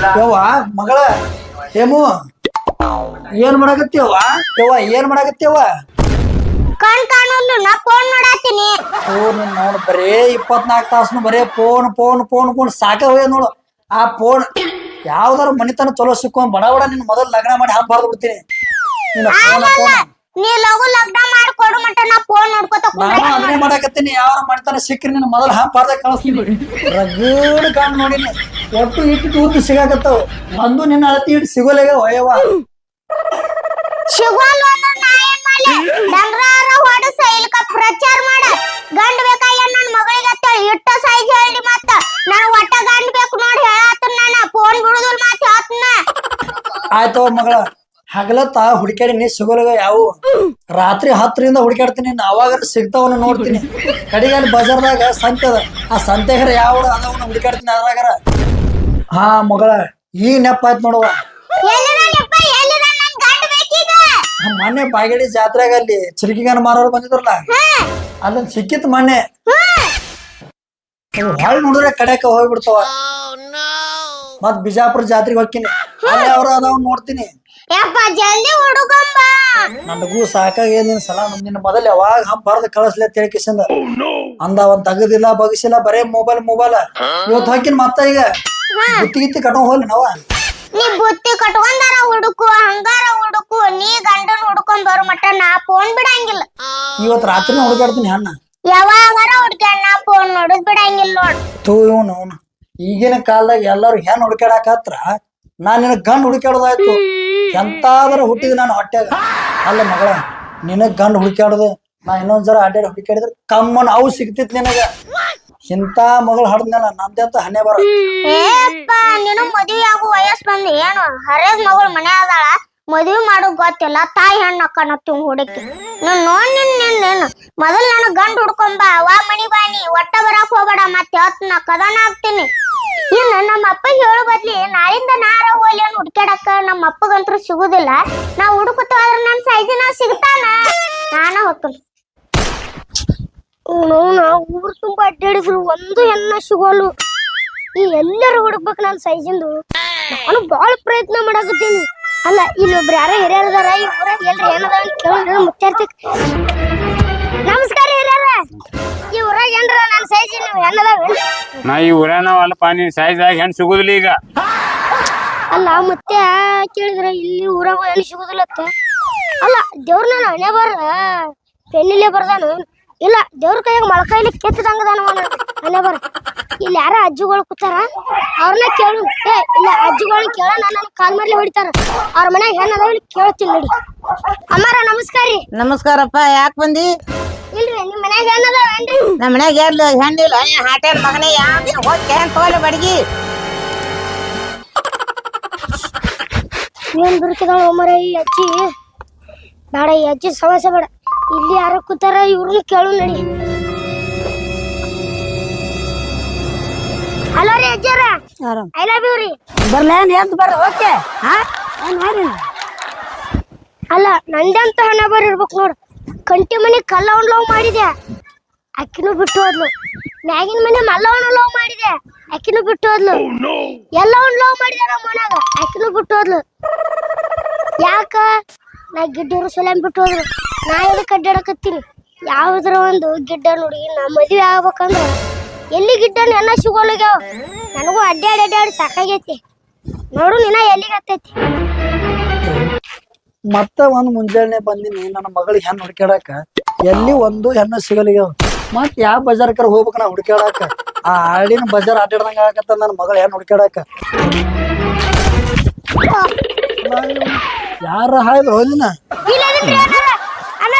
ಯವ್ವ ಮಗಳ ಹೇಮು ಏನ್ ಮಾಡಕತ್ತೀವ ಯವ್ವ ಏನ್ ಮಾಡಕತ್ತೀವ ಕಣ್ ಕಾಣಲ್ಲ ನಾ ಫೋನ್ ನೋಡಾತೀನಿ ಫೋನ್ ನೋಡ್ ಬರೇ 24 ತಾಸನು ಬರೇ ಫೋನ್ ಫೋನ್ ಫೋನ್ ಫೋನ್ ಸಾಕ ಹೋಗ್ಯ ನೋಡು ಆ ಫೋನ್ ಯಾವ್ದಾರ ಮನಿತನ ಚಲೋ ಸಿಕ್ಕೊಂಡ್ ಬಡ ಬಡ ನಿನ್ ಮೊದಲ್ ಲಗ್ನ ಮಾಡಿ ಹಬ್ಬ ಬಾರ್ದು ಬಿಡ್ತೀನಿ ನೀ ಲಗು ಲಗ್ನ ಮಾಡ್ಕೊಡು ಮಟ್ಟ ನಾ ಫೋನ್ ನೋಡ್ಕೊತ ನಾನು ಅದನ್ನೇ ಮಾಡಕತ್ತೀನಿ ಯಾವ ಮನಿತನ ಸಿಕ್ಕ್ರಿ ನಿನ್ ಮೊದಲ್ ಹಬ್ಬ ಬಾರ್ದ ಕಳಿಸ್ತೀನಿ ರಗಡ್ ಕಾಣ್ ನೋಡಿನಿ ಒಟ್ಟು ಇಟ್ಟು ತೂತು ಸಿಗಾಕತ್ತಾವ ಒಂದು ನಿನ್ನ ಅಳತಿ ಇಟ್ಟು ಸಿಗೋಲೇಗ ಹೋಯವ್ವ ಶಿವಲ್ ಒಂದು ನಾ ಏನ್ ಮಾಡ್ಲಿ ಡಂಗ್ರಾರ ಹೊಡಸ ಇಲ್ಕ ಪ್ರಚಾರ ಮಾಡ ಗಂಡ ಬೇಕಾಯ ನನ್ ಮಗಳಿಗೆ ಅಂತೇಳಿ ಇಟ್ಟ ಸೈಜ್ ಹೇಳಿ ಮತ್ತ ನಾನು ಒಟ್ಟ ಗಂಡ ಬೇಕು ನೋಡಿ ಹೇಳಾತನ ನಾನು ಫೋನ್ ಬಿಡುದಿಲ್ಲ ಮಾತು ಹೇಳ್ತನ ಆಯ್ತವ ಮಗಳ ಹಗಲತ್ತ ಹುಡುಕ್ಯಾಡಿ ನೀ ಸಿಗೋಲಾಗ ಯಾವು ರಾತ್ರಿ 10ರಿಂದ ಹುಡುಕ್ಯಾಡ್ತೀನಿ ಅವಾಗ ಸಿಗ್ತಾವನ್ನ ನೋಡ್ತೀನಿ ಕಡೆಗೆ ಅಲ್ಲಿ ಬಜಾರ್ದಾಗ ಸಂತೆ ಅದ ಆ ಸಂತೆಗರ ಯಾವ ಅದವನ್ನ ಹುಡುಕ್ಯಾಡ್ತೀನಿ ಅದ್ರಾಗರ ಹಾ ಮಗಳ ಈಗ ನೆಪ್ಪ ಆಯ್ತು ನೋಡುವ ಮೊನ್ನೆ ಬಾಗೇಡಿ ಜಾತ್ರೆಗ ಅಲ್ಲಿ ಚಿರಕಿಗಾನ ಮಾರೋರು ಬಂದಿದ್ರಲ್ಲ ಅಲ್ಲೊಂದ್ ಸಿಕ್ಕಿತ್ ಮೊನ್ನೆ ಹೊಳ್ ನೋಡಿದ್ರೆ ಕಡೆಕ ಹೋಗ್ಬಿಡ್ತಾವ ಮತ್ ಬಿಜಾಪುರ ಜಾತ್ರೆಗೆ ಹೋಗ್ತೀನಿ ಅಲ್ಲಿ ಅವ್ರ ಅದಾವ್ ನೋಡ್ತೀನಿ ನನಗೂ ಸಾಕಾಗಿ ನಿನ್ ಸಲ ನಿನ್ನ ಮೊದಲ್ ಯಾವಾಗ ಹಂಗ ಬರ್ದ ಕಳಿಸ್ಲಿ ಅಂತ ಹೇಳ್ಕಿಸಿಂದ ಅಂದ ಒಂದ್ ತಗದಿಲ್ಲ ಬಗಸಿಲ್ಲ ಬರೇ ಮೊಬೈಲ್ ಇವತ್ತು ಹಾಕಿನ ಮತ್ತ ಈಗ ಬುತ್ತಿ ಕಟ್ಕೊಂಡ್ ಹೋಗ್ಲಿ ನಾವ ನೀ ಬುತ್ತಿ ಕಟ್ಕೊಂಡಾರ ಹುಡುಕು ಹಂಗಾರ ಹುಡುಕು ನೀ ಗಂಡನ್ ಹುಡ್ಕೊಂಡ್ ಬರೋ ಮಟ್ಟ ನಾ ಫೋನ್ ಬಿಡಂಗಿಲ್ಲ ಇವತ್ ರಾತ್ರಿ ಹುಡುಕಾಡ್ತೀನಿ ಅಣ್ಣ ಯಾವಾಗಾರ ಹುಡ್ಕ್ಯಾಡ ನಾ ಫೋನ್ ನೋಡುದ್ ಬಿಡಂಗಿಲ್ಲ ನೋಡ್ ತೂ ಇವನು ಈಗಿನ ಕಾಲದಾಗ ಎಲ್ಲಾರು ಹೆಣ್ ಹುಡುಕಾಡಕತ್ರ ನಾನ್ ನಿನಗ್ ಗಂಡ್ ಹುಡುಕಾಡೋದಾಯ್ತು ಎಂತಾದ್ರೂ ಹುಟ್ಟಿದ್ ನಾನು ಹೊಟ್ಯಾಗ ಅಲ್ಲ ಮಗಳ ನಿನಗ್ ಗಂಡ್ ಹುಡುಕಾಡುದು ನಾ ಇನ್ನೊಂದ್ ಜರ ಅಡ್ಡಾಡಿ ಹುಡುಕಾಡಿದ್ರೆ ಕಮ್ಮನ್ ಅವು ಸಿಗ್ತಿತ್ ನಿನಗ ಇಂತ ಮಗಳು ಹಡ್ದ್ನಲ್ಲ ನಂದೆಂತ ಹಣೆ ಬರ ನೀನು ಮದ್ವಿ ಆಗು ವಯಸ್ಸು ಬಂದು ಏನು ಹರೇದ್ ಮಗಳು ಮನೆ ಆದಾಳ ಮದ್ವಿ ಮಾಡೋದ್ ಗೊತ್ತಿಲ್ಲ ತಾಯಿ ಹೆಣ್ಣು ಅಕ್ಕನತ್ತಿ ಹುಡುಕಿ ನೀನ್ ನೋಡ್ ನಿನ್ ಮೊದಲ್ ನಾನು ಗಂಡ್ ಹುಡ್ಕೊಂಬ ವಾ ಮಣಿ ಬಾನಿ ಒಟ್ಟ ಬರಾಕ್ ಹೋಗ್ಬೇಡ ಮತ್ತೆ ಹೇಳ್ತ ನಾ ಕದನ ಆಗ್ತೀನಿ ಇನ್ನು ನಮ್ಮ ಅಪ್ಪ ಹೇಳು ಬದ್ಲಿ ನಾಳಿಂದ ನಾರ ಹೋಲಿ ಅನ್ ಹುಡ್ಕ್ಯಾಡಕ್ಕ ನಮ್ಮ ಅಪ್ಪಗಂತೂ ಸಿಗುದಿಲ್ಲ ನಾ ಹುಡುಕುತ್ತ ಆದ್ರೆ ನನ್ ಸೈಜಿನ ಸಿಗ್ತಾನ ನಾನ ಹೋಗ್ತೀನಿ ಊರ್ ತುಂಬಾ ಅಡ್ಡಾಡಿದ್ರು ಒಂದು ಹೆಣ್ಣ ಸಿಗೋಲು ಈ ಎಲ್ಲರೂ ಹುಡುಕ್ಬೇಕು ನನ್ನ ಸೈಜಿಂದು ನಾನು ಬಾಳ ಪ್ರಯತ್ನ ಮಾಡಾಕತ್ತೀನಿ ಅಲ್ಲ ಇಲ್ಲೊಬ್ರು ಯಾರೋ ಹಿರಿಯರದಾರ ಈ ಊರ ಎಲ್ರು ಏನದ ಕೇಳಿದ್ರೆ ಮುಚ್ಚಾರ್ತಿ ನಮಸ್ಕಾರ ಹಿರಿಯರ ಈ ಊರಾಗ ಏನ್ರ ನನ್ನ ಸೈಜ್ ನೀವು ಹೆಣ್ಣದಾವ ನಾ ಈ ಊರಾನ ಅಲ್ಲಪ್ಪ ನೀನ್ ಸೈಜ್ ಆಗಿ ಹೆಣ್ ಸಿಗುದಿಲ್ಲ ಈಗ ಅಲ್ಲ ಮತ್ತೆ ಕೇಳಿದ್ರ ಇಲ್ಲಿ ಊರಾಗ ಹೆಣ್ಣು ಸಿಗುದಿಲ್ಲ ಅಲ್ಲ ದೇವ್ರ ನಾನು ಹಣೆ ಬರ ಪೆನ್ನಿಲೆ ಬರ್ದಾನು ಇಲ್ಲ ದೇವ್ರ ಕೈಯಾಗ ಮೊಳಕಾಯಿಲಿ ಕೆತ್ತದಂಗದಾನ ಹಣೆ ಬರ ಇಲ್ಲಿ ಯಾರ ಅಜ್ಜಿಗಳು ಕೂತಾರ ಅವ್ರನ್ನ ಕೇಳು ಇಲ್ಲ ಅಜ್ಜಿಗಳನ್ನ ಕೇಳ ನನ್ನ ಕಾಲ್ ಮರ್ಲಿ ಹೊಡಿತಾರ ಅವ್ರ ಮನ್ಯಾಗ ಹೆಣ್ಣದ ಕೇಳ್ತೀನಿ ನೋಡಿ ಅಮ್ಮಾರ ನಮಸ್ಕಾರ ರೀ ನಮಸ್ಕಾರಪ್ಪ ಯಾಕೆ ಬಂದಿ ಇಲ್ರಿ ನಿಮ್ ಮನ್ಯಾಗ ಹೆಣ್ಣದ ನಮ್ಮ ಮನ್ಯಾಗ ಯಾರ್ಲಿ ಹೆಣ್ಣಿಲ್ಲ ಹಾಟೇನ್ ಮಗನೇ ಯಾವ ಹೋಗಿ ಏನ್ ತೋಲೆ ಬಡಗಿ ಏನ್ ಬರುತ್ತದಾಳ ಒಮ್ಮರ ಈ ಅಜ್ಜಿ ಬೇಡ ಈ ಅಜ್ಜಿ ಸಮಸ್ಯೆ ಬೇಡ ಇಲ್ಲಿ ಯಾರ ಕೂತಾರ ಇವ್ರನ್ನ ಕೇಳು ನಡಿ ಹಲೋ ರೀ ಅಜ್ಜಾರ ಐ ಲವ್ ಯು ರೀ ಬರ್ಲ ಏನ್ ಬರ್ರಿ ಓಕೆ ಹಾ ಏನ್ ಮಾಡಿ ಅಲ್ಲ ನಂದಂತ ಹಣ ಇರ್ಬೇಕು ನೋಡು ಕಂಟಿ ಮನೆ ಕಲ್ಲವನ್ ಲವ್ ಮಾಡಿದೆ ಅಕ್ಕಿನೂ ಬಿಟ್ಟು ಹೋದ್ಲು ಮ್ಯಾಗಿನ ಮನೆ ಮಲ್ಲವನ ಲವ್ ಮಾಡಿದೆ ಅಕ್ಕಿನೂ ಬಿಟ್ಟು ಹೋದ್ಲು ಎಲ್ಲವನ್ ಲವ್ ಮಾಡಿದೆ ನಮ್ಮ ಮನ್ಯಾಗ ಅಕ್ಕಿನೂ ಬಿಟ್ಟು ಹೋದ್ಲು ಯಾಕ ನಾ ಗಿಡ್ಡರು ಸೊಲ್ಯಾನ್ ಬಿಟ್ಟು ಹೋದ್ರು ನಾ ಎದಕ್ಕೆ ಅಡ್ಡಾಡಕತ್ತೀನಿ ಯಾವ್ದ್ರ ಒಂದು ಗಿಡ್ಡ ನೋಡಿ ನಾ ಮದ್ವೆ ಆಗ್ಬೇಕಂದ್ರ ಎಲ್ಲಿ ಗಿಡ್ಡನ ಎಲ್ಲ ಸಿಗೋಲ್ಯಾವ ನನಗೂ ಅಡ್ಡಾಡಿ ಸಾಕಾಗೈತಿ ನೋಡು ನಿನ್ನ ಎಲ್ಲಿಗೆ ಹತ್ತೈತಿ ಮತ್ತ ಒಂದ್ ಮುಂಜಾನೆ ಬಂದಿನಿ ನನ್ನ ಮಗಳಿಗೆ ಹೆಣ್ಣು ಹುಡುಕ್ಯಾಡಕ ಎಲ್ಲಿ ಒಂದು ಹೆಣ್ಣು ಸಿಗಲಿಗ್ಯಾವ ಮತ್ ಯಾವ ಬಜಾರ್ಕರ ಹೋಗ್ಬೇಕ ನಾ ಹುಡುಕ್ಯಾಡಕ ಆ ಆಡಿನ ಬಜಾರ್ ಆಟಾಡ್ದಂಗ ಆಗತ್ತ ನನ್ನ ಮಗಳ ಹೆಣ್ಣು ಹುಡುಕ್ಯಾಡಕ ಯಾರ ಹಾಯ್ದು ಹೋಲಿನ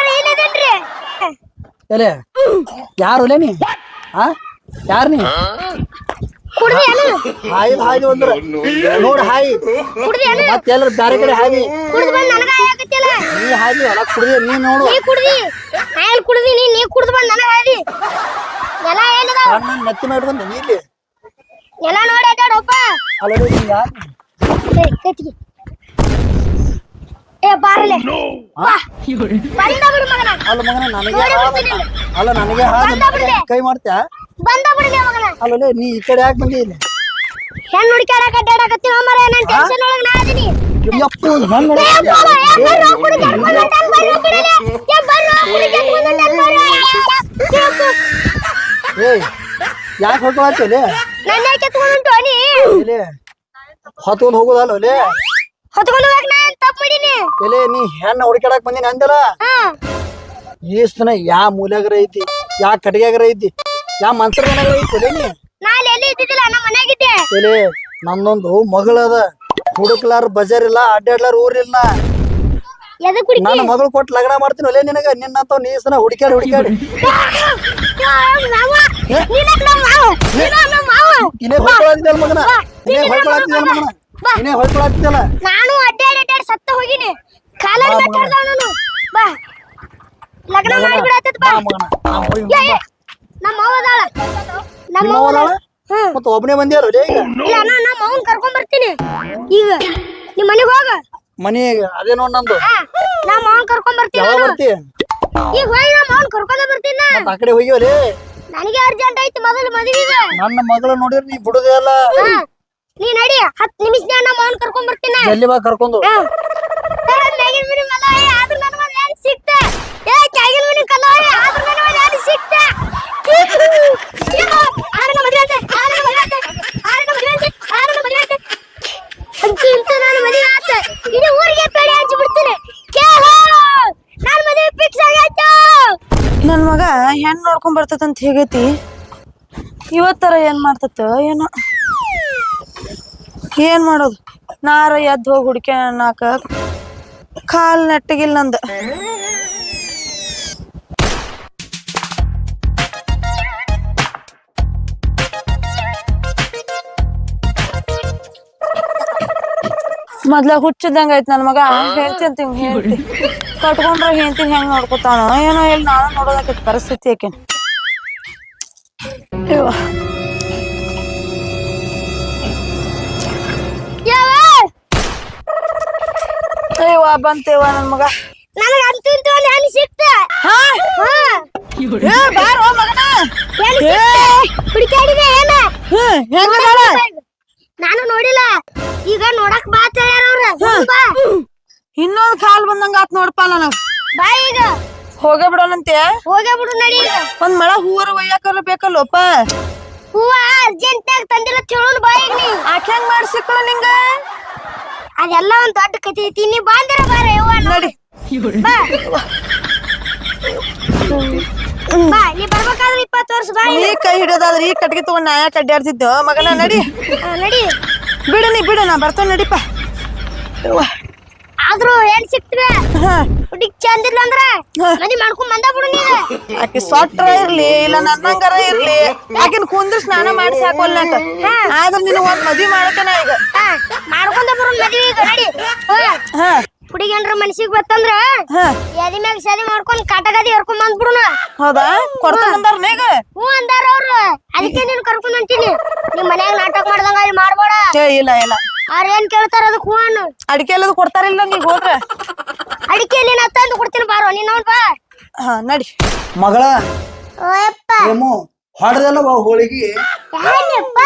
ಎಲೆ ಯಾರು ಒಲೆ ನೀ ಆ ಯಾರ ನೀ ಹಾಯ್ದು ಹಾಯ್ದು ಅಂದ್ರ ನೋಡ್ ಹಾಯಿ ಮತ್ತೆ ಎಲ್ಲರ ಬ್ಯಾರೆ ಕಡೆ ಹಾಯಿ ನೀ ಹಾಯ್ದು ಅಲ್ಲ ಕುಡ್ದಿ ನೀ ನೋಡು ನೆತ್ತಿ ಮಾಡ್ಕೊಂಡ ನೀ ಇಲ್ಲಿ ಅಲ್ಲ ಯಾರು ಅಲ್ಲ ಮಗನ ನನಗೆ ಅಲ್ಲ ನನಗೆ ಕೈ ಮಾಡ್ತ್ಯಾ ಅಲ್ಲೇ ನೀ ಈ ಕಡೆ ಯಾಕೆ ಬಂದಿ ಇಲ್ಲಿ ಹೆಣ್ ಹುಡುಕ್ಯಾಡಕ ಅಡ್ಡಾಡಕತ್ತೀನಿ ಮರ ನನ್ ಟೆನ್ಷನ್ ಒಳಗ ನಾ ಅದೀನಿ ಯಪ್ಪ ಹೆಂಗ್ ಏಯ್ ಯಾಕೆ ಹೊಡ್ಕೊಳತ್ತಲೆ ನನ್ನ ಕೆತ್ಕೊಂಡು ನೀ ಹೊತ್ಕೊಂಡ್ ಹೋಗೋದಲ್ಲ ಒಲೆ ಹೊತ್ಕೊಂಡು ಹೋಗಕ್ ನಾ ತಪ್ಪು ಮಾಡೀನಿ ಎಲೆ ನೀ ಹೆಣ್ಣು ಹುಡುಕಾಡಕ್ ಬಂದಿನಿ ಅಂದಲ್ಲ ಈಸ್ತನ ಯಾ ಮೂಲ್ಯಾಗರ ಐತಿ ಯಾ ಕಟ್ಟಿಗ್ಯಾಗರ ಐತಿ ಯಾ ಮನ್ಸರ ಮನ್ಯಾಗರ ಐತಿ ಒಲೆ ನೀ ನಾಳೆ ಎಲ್ಲಿ ಇದ್ದಿದ್ದಿಲ್ಲ ನಮ್ಮ ಮನ್ಯಾಗಿದ್ದೆ ಎಲೆ ನಂದೊಂದು ಮಗಳದ ಹುಡುಕ್ಲಾರ ಬಜಾರ್ ಇಲ್ಲ ಅಡ್ಡಾಡ್ಲಾರ ಊರಿಲ್ಲ ಎದಕ್ ಹುಡುಕಿ ನನ್ನ ಮಗಳು ಕೊಟ್ಟು ಲಗ್ನ ಮಾಡ್ತೀನಿ ಒಲೆ ನಿನಗ ನಿನ್ನಂತ ನೀಸ್ತನ ಹುಡುಕ್ಯಾಡಿ ಹುಡುಕ್ಯಾಡಿ ಇನೇ ಹೊಯ್ಕೊಳತ್ತಿದ್ದಲ್ಲ ಮಗನ ಇನೇ ಹೊಯ್ಕೊಳತ್ತಿದ್ದಲ್ಲ ಮಗನ ಇನೇ ಹೊಯ್ಕೊಳತ್ತಿದ್ದಲ್ಲ ನಾನು ಅಡ್ಡಾಡಿ ಸತ್ತ ಹೋಗಿನಿ ಕಾಲ ನಾನು ಬಾ ಲಗ್ನ ಮಾಡಿಬಿಡತ್ತ ಬಾ ನಮ್ಮ ಅವ್ವ ಅದಾಳ ನಮ್ಮ ಅವ್ವ ಅದಾಳ ಮತ್ತ ಒಬ್ಬನೇ ಬಂದಿಯಾರ ಒಲೆ ಈಗ ಇಲ್ಲ ನಮ್ಮ ಅವ್ವನ್ ಕರ್ಕೊಂಡ್ ಬರ್ತೀನಿ ಈಗ ನಿಮ್ ಮನೆಗೆ ಹೋಗ ಮನೆಗೆ ಅದೇ ನೋಡ್ ನಂದು ನಮ್ಮ ಅವ್ವನ್ ಕರ್ಕೊಂಡ್ ಬರ್ತೀನಿ ಯಾವಾಗ ಬರ್ತಿ ಈಗ ಹೋಗಿ ನಮ್ಮ ಅವ್ವನ್ ಕರ್ಕೊಂಡ್ ಬರ್ತೀನಿ ಮತ್ತ ಆ ಕಡೆ ಹೋಗ್ಯವಲೆ ನನಗೆ ಅರ್ಜೆಂಟ್ ಐತಿ ಮೊದಲು ಮದುವೆಗೆ ನನ್ನ ಮಗಳು ನೋಡಿದ್ರೆ ನೀ ಬಿಡುದೇ ಅಲ್ಲ ನೀ ನಡಿ 10 ನಿಮಿಷ ನಮ್ಮ ಅವ್ವನ್ ಕರ್ಕೊಂಡ್ ಬರ್ತೀನಿ ಜಲ್ದಿ ಬಾ ಕರ್ಕೊಂಡು ಮ್ಯಾಗಿನ ಮನೆ ಮಲ್ಲ ಆದ್ರೂ ನನ್ನ ಮನೆ ಯಾರು ಸಿಕ್ತ ಏ ಕೆಳಗಿನ ಮನೆ ಕಲ್ಲ ಆದ್ರೂ ನನ್ನ ಮನೆ ಯಾರು ಸಿಕ್ತ ಆರನ ಮದುವೆ ಅಂತೆ ಆರನ ಮದುವೆ ಅಂತೆ ಆರನ ಮದುವೆ ಅಂತೆ ಆರನ ಮದುವೆ ಅಂತೆ ಅಂತ ನಾನು ಮದುವೆ ಆತ ಇಡೀ ಊರಿಗೆ ಪೇಡೆ ಹಚ್ಚಿ ಬಿಡ್ತೀನಿ ಕೇಳ ನಾನು ಮದುವೆ ಫಿಕ್ಸ್ ಆಗೈತು ನನ್ ಮಗ ಹೆಣ್ ನೋಡ್ಕೊಂಡ್ ಬರ್ತದಂತ ಹೇಗೈತಿ ಇವತ್ತರ ಏನ್ ಮಾಡ್ತತ ಏನೋ ಏನ್ ಮಾಡೋದು ನಾರ ಎದ್ದು ಹೋಗಿ ಹುಡ್ಕ್ಯ ನಾಕ ಕಾಲ್ ನೆಟ್ಟಗಿಲ್ಲ ನಂದ ಮೊದ್ಲ ಹುಚ್ಚಿದಂಗ ಐತ್ ನನ್ ಮಗ ಹೇಳ್ತಿ ಅಂತ ಹೇಳ್ತಿ ಕಟ್ಕೊಂಡ್ರ ಹೇಳ್ತೀನಿ ಹೆಂಗ್ ನೋಡ್ಕೊತಾನ ಏನೋ ಹೇಳಿ ನಾನು ನೋಡೋದಕ್ಕೆ ಪರಿಸ್ಥಿತಿ ಯಾಕೆ ಅಯ್ಯವ್ವ ಬಂತೇವ ನನ್ ಮಗ ನನಗೆ ಅಂತೂ ಇಂತೂ ಒಂದು ಹೆಣ್ಣು ಸಿಕ್ತ ಬಾರೋ ಮಗನ ಹುಡುಕಾಡಿದೆ ಏನ ಹೆಂಗದಾಳ ನಾನು ನೋಡಿಲ್ಲ ಈಗ ನೋಡಕ್ ಬಾ ಅವ್ರ ಇನ್ನೊಂದ್ ಕಾಲ್ ಬಂದಂಗ ಆತ್ ನೋಡಪ್ಪ ನನಗ್ ಬಾ ಈಗ ಹೋಗೇ ಬಿಡೋಣಂತೆ ಹೋಗೇ ಬಿಡು ನಡಿ ಈಗ ಒಂದ್ ಮಳ ಹೂವರ ಒಯ್ಯಾಕರ ಬೇಕಲ್ಲಪ್ಪ ಹೂವ ಅರ್ಜೆಂಟ್ ಆಗಿ ತಂದಿಲ್ಲ ತಿಳೋನ್ ಬಾ ಈಗ ನೀ ಆಕೆ ಹೆಂಗ್ ಮಾಡ್ಸಿಕ್ಕಳ ನಿಂಗ ಅದೆಲ್ಲ ಒಂದ್ ದೊಡ್ಡ ಕಥೆ ಐತಿ ನೀ ಬಾಂದಿರ ಬಾರ ಯವ್ವ ನಡಿ ಬಾ ಬಾ ನೀ ಬರ್ಬೇಕಾದ್ರೆ 20 ವರ್ಷ ಬಾ ಈ ಕೈ ಹಿಡಿಯೋದಾದ್ರೆ ಈ ಕಟ್ಗೆ ತಗೊಂಡ್ ನಾ ಯಾಕೆ ಅಡ್ಡಾಡ್ತಿದ್ದೋ ಮಗನ ನಡಿ ನಡಿ ಬಿಡು ನಾ ಬರ್ತೇನೆ ನಡಿಪ ಆದ್ರೂ ಏನ್ ಸಿಕ್ತಿವೆ ಹುಡುಗಿ ಚಂದಿಲ್ಲ ಅಂದ್ರ ಮದಿ ಮಾಡ್ಕೊಂಡ್ ಬಂದ ಬಿಡು ನೀನು ಆಕೆ ಸೊಟ್ರ ಇರ್ಲಿ ಇಲ್ಲ ನನ್ನಂಗಾರ ಇರ್ಲಿ ಆಕಿನ್ ಕುಂದ್ರ ಸ್ನಾನ ಮಾಡಿಸಿ ಹಾಕೊಲ್ನಾಕ ಆದ್ರ ನಿನ್ ಒಂದ್ ಮದ್ವಿ ಮಾಡಕನ ಈಗ ಮಾಡ್ಕೊಂಡ ಬರೋ ಮದ್ವಿ ಈಗ ನಡಿ ಹುಡುಗಿ ಏನ್ರ ಮನ್ಸಿಗೆ ಬತ್ತಂದ್ರ ಎದಿ ಮ್ಯಾಗ ಸದಿ ಮಾಡ್ಕೊಂಡ್ ಕಾಟಗದಿ ಹರ್ಕೊಂಡ್ ಬಂದ್ಬಿಡುನ ಹೌದಾ ಕೊಡ್ತಾ ಬಂದಾರ ಈಗ ಹ್ಞೂ ಅಂದಾರ ಅವ್ರು ಅದಕ್ಕೆ ನೀನ್ ಕರ್ಕೊಂಡ್ ಹೊಂಟೀನಿ ನಿಮ್ ಮನ್ಯಾಗ ನಾಟಕ ಮಾಡ್ದಂಗ ಅಲ್ಲಿ ಮಾಡ್ಬೇಡ ಇಲ್ಲ ಅವ್ರ ಏನ್ ಕೇಳ್ತಾರ ಅದಕ್ಕೆ ಹೂ ಅನ್ನು ಅಡಿಕೆ ಎಲ್ಲದು ಕೊಡ್ತಾರಿಲ್ಲ ನೀಗ್ ಹೋದ್ರ ಅಡಿಕೆ ನೀನ್ ತಂದು ಕೊಡ್ತೀನಿ ಬಾರೋ ನೀನ್ ಅವ್ನ್ ಬಾ ನಡಿ ಮಗಳ ಓಯಪ್ಪ ಏಮು ಹೊಡೆದಲ್ಲ ಹೋಳಿಗೆ ಯಾನಪ್ಪ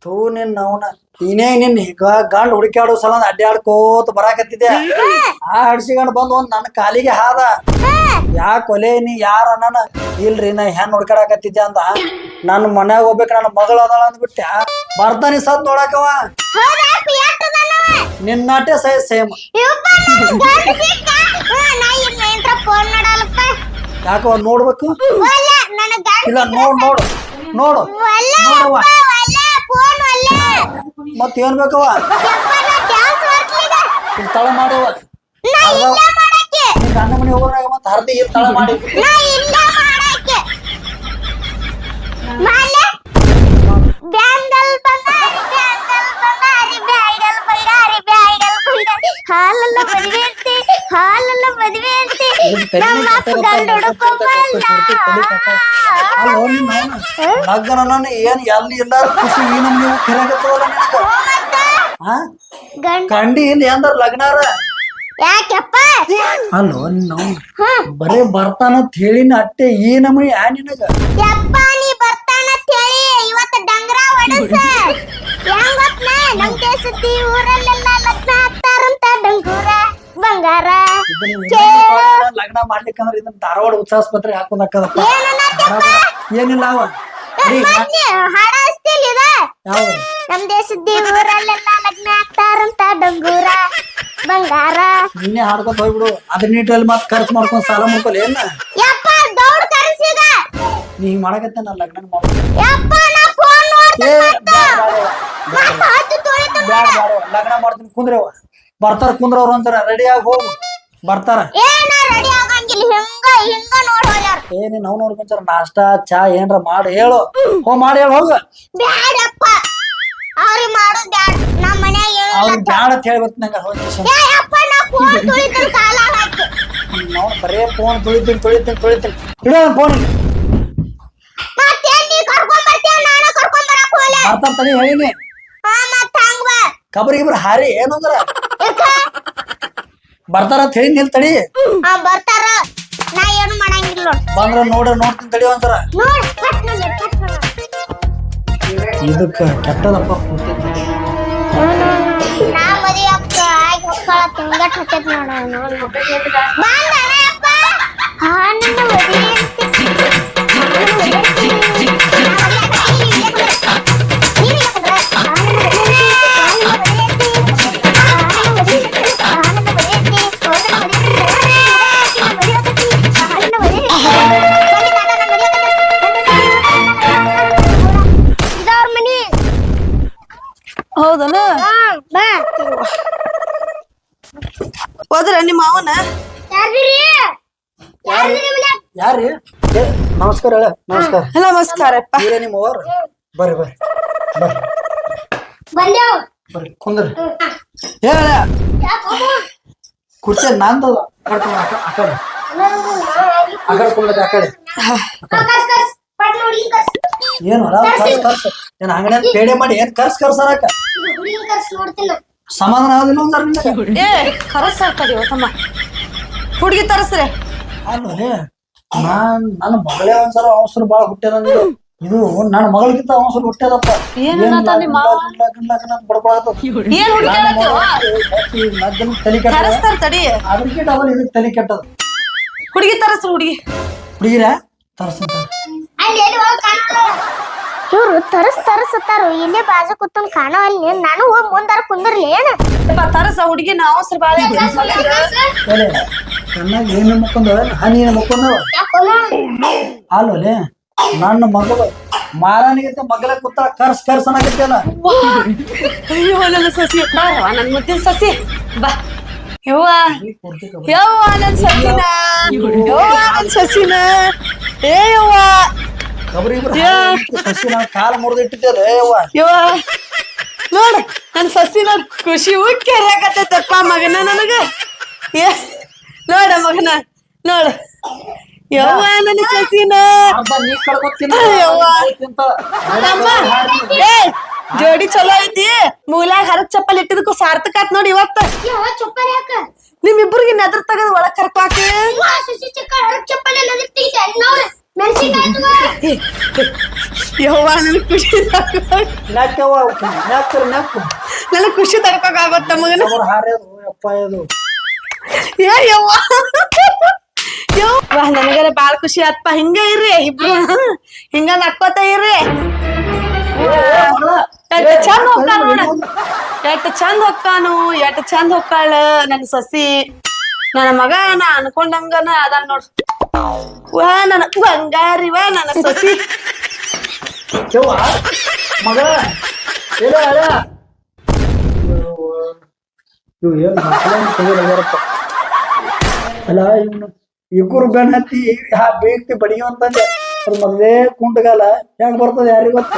ತೂ ನಿನ್ನ ಅವನ ನೀನೇ ನಿನ್ ಗಂಡ ಹುಡುಕ್ಯಾಡೋ ಸಲ ಅಡ್ಡಾಡ್ಕೋತ ಬರಾಕತ್ತಿದ್ದೆ ಆ ಹಡ್ಸಿಗಂಡ್ ಬಂದ್ ಒಂದ್ ನನ್ನ ಕಾಲಿಗೆ ಹಾದ ಯಾಕ ಕೊಲೆ ನೀ ಯಾರ ನನ್ನ ಇಲ್ರಿ ನಾ ಹೆಣ್ ಹುಡ್ಕಾಡಕತ್ತಿದ್ದೆ ಅಂತ ನನ್ನ ಮನ್ಯಾಗ ಹೋಗ್ಬೇಕು ನನ್ನ ಮಗಳ ಅದಾಳ ಅಂದ್ಬಿಟ್ಟೆ ಬರ್ತಾನಿ ಸತ್ ನೋಡಕವ ನಿನ್ನಾಟೆ ಸೇಮ್ ಯಾಕವ ನೋಡ್ಬೇಕು ಇಲ್ಲ ನೋಡು ನೋಡವ್ವ ಮತ್ ಏನ್ ಬೇಕವ ತಳ ಮಾಡವ ಗಂಡ ಮನೆ ಹೋಗೋದ್ರಾಗ ಮತ್ ಹರ್ದಿ ತಳ ಮಾಡಿ ಹಾಲೆಲ್ಲ ಮದುವೆ ಅಂತೆ ನಮ್ಮ ಅಪ್ಪ ಗಂಡ ಲಗ್ನ ನಾನು ಏನ್ ಎಲ್ಲಿ ಇಲ್ಲ ಖುಷಿ ಈ ನಮ್ಗೆ ಕರೆಗತ್ತವಲ್ಲ ನಿನಗ ಕಂಡಿ ಇಲ್ಲಿ ಅಂದ್ರ ಲಗ್ನಾರ ಯಾಕೆಪ್ಪ ಅಲ್ಲೋ ನಾವು ಬರೇ ಬರ್ತಾನಂತ ಹೇಳಿನ ಅಟ್ಟೆ ಈ ನಮನಿ ಯಾ ನಿನಗ ಯಪ್ಪ ನೀ ಬರ್ತಾನಂತ ಹೇಳಿ ಇವತ್ತು ಡಂಗ್ರ ಹೊಡಸ ಲಗ್ನ ಮಾಡ್ಲಿಕ್ಕಂದ್ರ ಇದನ್ನ ಧಾರವಾಡ ಉಚ್ಚಾಸ್ಪತ್ರೆಗೆ ಹಾಕೊಂಡ್ ಹಾಕದಪ್ಪ. ಏನಿಲ್ಲ ಅವ ಹಾಡ ಹಚ್ತಿಲ್ಲ ಇದ ಯಾವ ನಮ್ ದೇಶದ ಊರಲ್ಲೆಲ್ಲ ಲಗ್ನ ಆಗ್ತಾರಂತ ಡಂಗೂರ ಬಂಗಾರ. ನಿನ್ನೆ ಹಾಡ್ಕೊತ ಹೋಗ್ಬಿಡು. ಅದ್ರ ನೀಟಲ್ಲಿ ಮತ್ ಖರ್ಚು ಮಾಡ್ಕೊಂಡ್ ಸಾಲ ಮಾಡ್ಕೊಲ್ಲ ಏನ ಯಪ್ಪ ದೌಡ್ ಕರ್ಸಿಗ ನೀ ಹಿಂಗ್ ಮಾಡಕತ್ತೆ ನಾ ಲಗ್ನ ಮಾಡ. ಯಪ್ಪ ನಾ ಫೋನ್ ಬ್ಯಾಡ ಲಗ್ನ ಮಾಡ್ತೀನಿ ಕುಂದ್ರವ. ಬರ್ತಾರ ಕುಂದ್ರವ್ರ ಒಂದ್ಸರ ರೆಡಿ ಆಗಿ ಹೋಗು. ಬರ್ತಾರ ಏನ ರೆಡಿ ಆಗಂಗಿಲ್ಲ ಹಿಂಗ ಹಿಂಗ ನೋಡ್ ಹೋಗ್ಯಾರ. ಏನಿ ನಾವ್ ನೋಡ್ಕೊಂತಾರ ನಾಷ್ಟಾ ಚಾ ಏನ್ರ ಮಾಡಿ ಹೇಳು. ಮಾಡಿ ಹೇಳು ಹೋಗ. ಬ್ಯಾಡಪ್ಪ ಅವ್ರಿಗೆ ಮಾಡೋದ್ ಬ್ಯಾಡ. ನಮ್ಮ ಮನ್ಯಾಗ ಅವ್ರಿಗೆ ಬ್ಯಾಡ ಅಂತ ಹೇಳ್ಬೇಕು ನಂಗ. ಹೋಗಿ ಯಪ್ಪ ನಾ ಫೋನ್ ತುಳಿತನ ಕಾಲ ಹಾಕಿ ನಾವು ಬರೇ ಫೋನ್ ತುಳಿತೀನಿ ಇಡೋ ಫೋನ್. ಮತ್ತೇನ್ ನೀ ಕರ್ಕೊಂಡ್ ಬರ್ತೀಯ ನಾನು ಕರ್ಕೊಂಡ್ ಬರಕ್ ಹೋಗ್ಲೆ. ಬರ್ತಾರ ತಡಿ ಹೇಳಿನಿ. ಹಾ ಮತ್ತ ಹಂಗ ಬಾ. ಕಬರಿಗಿಬ್ರು ಹಾರಿ ಏನಂದ್ರ ಬರ್ತಾರ ಅಂತ ಹೇಳಿ ನಿಲ್ ತಡಿ. ಹಾ ಬರ್ತಾರ ನಾ ಏನು ಮಾಡಂಗಿಲ್ಲ ನೋಡ್. ಬಂದ್ರ ನೋಡ್ತೀನಿ ತಡಿ ಒಂದ್ಸರ. ನೋಡ್ ಕಟ್ ನೋಡ್. ಇದಕ್ಕ ಕೆಟ್ಟದಪ್ಪ. ನಾ ಮದಿ ಅಕ್ಕ ಆಗಿ ಹೊಕ್ಕಳ ತಿಂಗಟ್ ಹತ್ತೈತ್ ನೋಡ. ಬಂದನಪ್ಪ ಹಾ ನನ್ನ ಮದಿ ಹೌದನ ಬಾ ಹೋದ್ರ ನಿಮ್ಮ ಮಾವನ ಯಾರಿ ನಮಸ್ಕಾರ ಹೇಳ. ನಮಸ್ಕಾರ ನಮಸ್ಕಾರಪ್ಪ. ಇವರೇ ನಿಮ್ಮ ಅವ್ರ. ಬರ್ರಿ ಬರ್ರಿ ಬರ್ರಿ ಬಂದೇವ್ ಬರ್ರಿ ಕುಂದ್ರಿ. ಹೇಳ ಕುರ್ಚಿ ನಂದದ. ಆ ಕಡೆ ಕುಂದ್ರಿ. ಆ ಕಡೆ ಏನು ಕರ್ಸ್ ಏನ್ ಅಂಗಡಿ ಪೇಡೆ ಮಾಡಿ ಏನ್ ಕರ್ಸರಕ ಸಮಾಧಾನ ಆಗೋದಿಲ್ಲ ಒಂದರ ನಿಮಗೆ. ಏ ಖರಸ್ ಹಾಕದಿ ತಮ್ಮ ಹುಡುಗಿ ತರಸ್ರೆ. ಅಲ್ಲೇ ನನ್ನ ಮಗಳೇ ಒಂದ್ಸಲ ಅವಸರ ಬಾಳ ಹುಟ್ಟ್ಯದ. ಇದು ನನ್ನ ಮಗಳಿಗಿಂತ ಅವಸರ ಹುಟ್ಟ್ಯದಪ್ಪ. ತಲೆ ಕೆಟ್ಟ ತಡಿ ಅದಕ್ಕೆ ಡಬಲ್ ಇದಕ್ಕೆ ತಲೆ ಕೆಟ್ಟದ. ಹುಡುಗಿ ತರಸ್ರಿ. ಹುಡುಗಿರ ತರ್ಸ ಇವ್ರು ತರಸ್ತಾರು ಇಲ್ಲೇ ಬಾಜು ಕೂತನ್ ಕಾಣೋ ಅಲ್ಲಿ. ನಾನು ಹೋಗಿ ಮುಂದಾರ ಕುಂದರ್ಲಿ ಏನ ತರಸ ಹುಡುಗಿ ನಾ ಅವಸರ ಬಾಳ ಚೆನ್ನಾಗಿ ಏನ್ ಮುಕ್ಕೊಂಡವ ಹನಿ ಏನ್ ಮುಕ್ಕೊಂಡವ. ಅಲ್ಲೋಲೆ ನನ್ನ ಮಗಳು ಮಾರಾನಿಗಿಂತ ಮಗಳ ಕೂತ ಕರ್ಸ್ ಅನ್ನಕತ್ತಲ್ಲ. ಅಯ್ಯೋ ನನ್ನ ಸಸಿ ಬಾರವ ನನ್ ಮುದ್ದಿನ ಸಸಿ ಬಾ. ಯವ್ವ ನನ್ ಸಸಿನ ನನ್ ಸಸಿನ. ಏ ಯವ್ವ ಸಸಿ ಕಾಲ ಮುರಿದಿಟ್ಟಿದ್ದಲ್ಲ ಯವ್ವ. ಯವ್ವ ನೋಡ ನನ್ ಸಸಿನ ಖುಷಿ ಉಕ್ಕಿ ಹರಿಯಾಕತ್ತೈತಪ್ಪ ಮಗನ ನನಗ. ಏ ನೋಡ ಮಗನ ನೋಡ ಯವ್ವ ನನ್ನ ಸಸಿನ. ನೀ ಕಳ್ಕೊತೀನಿ ಏ ಜೋಡಿ ಚಲೋ ಐತಿ. ಮೂಲ್ಯಾಗ ಹರಕ್ ಚಪ್ಪಲ್ ಇಟ್ಟಿದಕ್ಕೂ ಸಾರ್ಥಕ ಆತ್ ನೋಡಿ ಇವತ್ತ. ಚಪ್ಪಲಿ ಹಾಕ ನಿಮ್ಮಿಬ್ಬರಿಗೆ ನೆದ್ರ ತಗದ್ ಒಳಗ್ ಕರ್ಕಾಕಿ. ಯವ್ವ ನನ್ ಖುಷಿ ನನಗ್ ಖುಷಿ ತಡ್ಕೋಕ್ ಆಗತ್ತ ಮಗನ. ಏ ಯವ್ವ ಯವ್ವ ನನಗರ ಬಾಳ ಖುಷಿ ಆತ್ಪ. ಹಿಂಗ ಇರ್ರಿ ಇಬ್ರು ಹಿಂಗ ನಕ್ಕೋತ ಇರ್ರಿ. ಎಷ್ಟ್ ಚಂದ ಹೋಗ್ತಾನ ನೋಡ. ಎಷ್ಟ್ ಚಂದ ಹೋಗ್ತಾನು ಎಷ್ಟ್ ಚಂದ ಹೋಗ್ತಾಳ ನನ್ ಸಸಿ. ನನ್ನ ಮಗ ನಾ ಅನ್ಕೊಂಡಂಗನ ಅದಾನ ನೋಡ್. ವಾ ನನ್ನ ಬಂಗಾರಿ ವಾ ನನ್ನ ಸಸಿ. ಮಗ ಅಲ್ಲ ಇವ್ನು ಇಬ್ಬರು ಬೆಣ್ಣ ಹತ್ತಿ ಬೇಕ್ತಿ ಬಡಿಗೆ ಅಂತಂದೆ. ಅವ್ರ ಮೊದಲೇ ಕುಂಟಗಾಲ ಹೆಂಗ್ ಬರ್ತದ ಯಾರಿಗ ಗೊತ್ತ.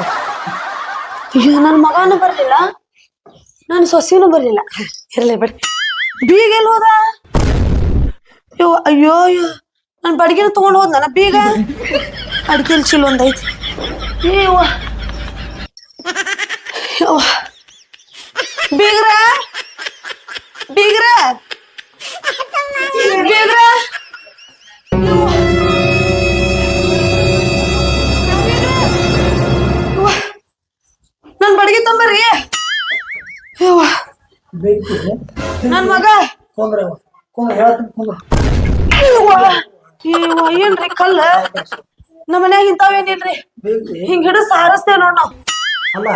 ಅಯ್ಯೋ ನನ್ ಮಗನೂ ಬರ್ಲಿಲ್ಲ ನನ್ ಸೊಸಿನೂ ಬರ್ಲಿಲ್ಲ. ಇರ್ಲಿ ಬಿಡಿ. ಬೀಗ ಎಲ್ಲಿ ಹೋದ? ಅಯ್ಯೋ ಅಯ್ಯೋ ನನ್ ಬಡಿಗೆನ ತಗೊಂಡ್ ಹೋದ್ ನನ್ನ ಬೀಗ. ಅಡ್ಕೆಲ್ ಚೀಲ ಒಂದೈತಿ. ಏವ್ವ ಬೀಗ್ರ ಬೀಗ್ರ ಬೀಗ್ರ ನನ್ ಬಡಿಗೆ ತಂಬರ್ರಿ. ನನ್ ಮಗ ಕುಂದ್ರ ಹೇಳ್ತೀನಿ ಕುಂದ್ರ. ಏನ್ರಿ ಕಲ್ಲ ನಮ್ಮ ಮನ್ಯಾಗ ಇಂತಾವೇನಿಲ್ರಿ ಹಿಂಗ್ ಹಿಡಿದು ಸಾರಸ್ತೇವ್ ನೋಡ್ ನಾವ್. ಅಲ್ಲ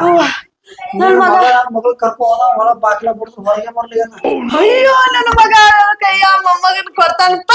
ನನ್ ಮಗ ನನ್ನ ಮಗಳು ಕರ್ಕೊಂಡ್ ಹೋದ ಒಳಗ್ ಬಾಕ್ಲ ಬಿಡ್ತು ಹೊರಗೆ ಬರ್ಲಿ ಏನ. ಅಯ್ಯೋ ನನ್ನ ಮಗ ಕೈಯ ಮೊಮ್ಮಗನ್ ಕೊಡ್ತಾನಪ್ಪ.